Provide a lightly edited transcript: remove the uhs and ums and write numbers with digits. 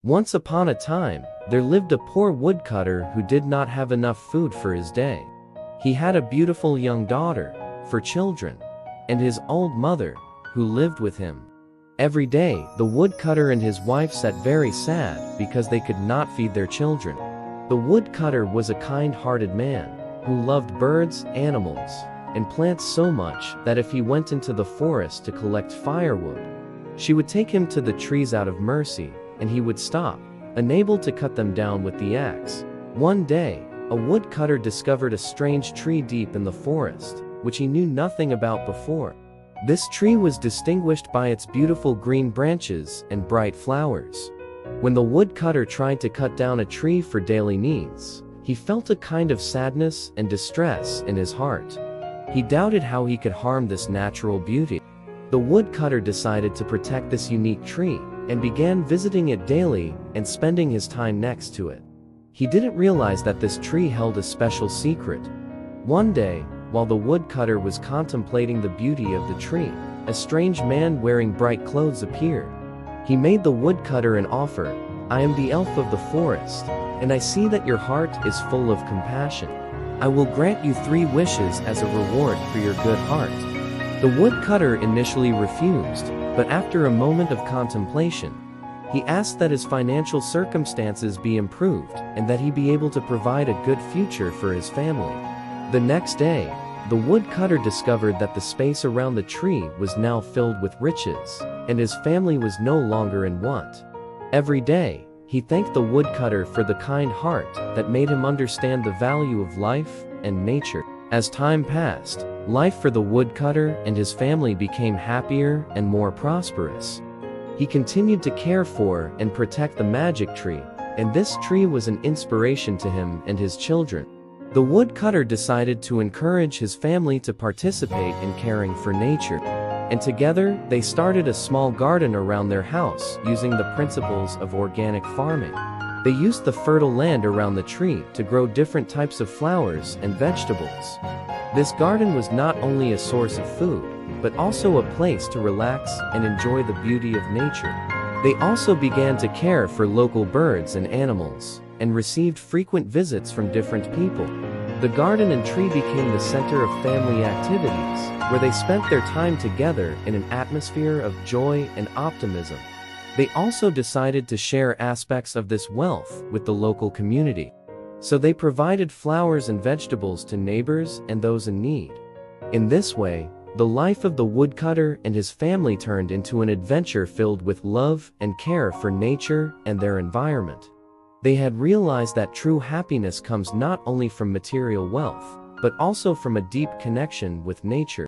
Once upon a time, there lived a poor woodcutter who did not have enough food for his day. He had a beautiful young daughter, for children, and his old mother, who lived with him. Every day, the woodcutter and his wife sat very sad because they could not feed their children. The woodcutter was a kind-hearted man, who loved birds, animals, and plants so much that if he went into the forest to collect firewood, she would take him to the trees out of mercy, and he would stop, unable to cut them down with the axe. One day, a woodcutter discovered a strange tree deep in the forest, which he knew nothing about before. This tree was distinguished by its beautiful green branches and bright flowers. When the woodcutter tried to cut down a tree for daily needs, he felt a kind of sadness and distress in his heart. He doubted how he could harm this natural beauty. The woodcutter decided to protect this unique tree, and began visiting it daily and spending his time next to it. He didn't realize that this tree held a special secret. One day, while the woodcutter was contemplating the beauty of the tree, a strange man wearing bright clothes appeared. He made the woodcutter an offer. "I am the elf of the forest, and I see that your heart is full of compassion. I will grant you 3 wishes as a reward for your good heart." The woodcutter initially refused, but after a moment of contemplation, he asked that his financial circumstances be improved and that he be able to provide a good future for his family. The next day, the woodcutter discovered that the space around the tree was now filled with riches, and his family was no longer in want. Every day, he thanked the woodcutter for the kind heart that made him understand the value of life and nature. As time passed, life for the woodcutter and his family became happier and more prosperous. He continued to care for and protect the magic tree, and this tree was an inspiration to him and his children. The woodcutter decided to encourage his family to participate in caring for nature, and together they started a small garden around their house using the principles of organic farming. They used the fertile land around the tree to grow different types of flowers and vegetables. This garden was not only a source of food, but also a place to relax and enjoy the beauty of nature. They also began to care for local birds and animals, and received frequent visits from different people. The garden and tree became the center of family activities, where they spent their time together in an atmosphere of joy and optimism. They also decided to share aspects of this wealth with the local community. So they provided flowers and vegetables to neighbors and those in need. In this way, the life of the woodcutter and his family turned into an adventure filled with love and care for nature and their environment. They had realized that true happiness comes not only from material wealth, but also from a deep connection with nature.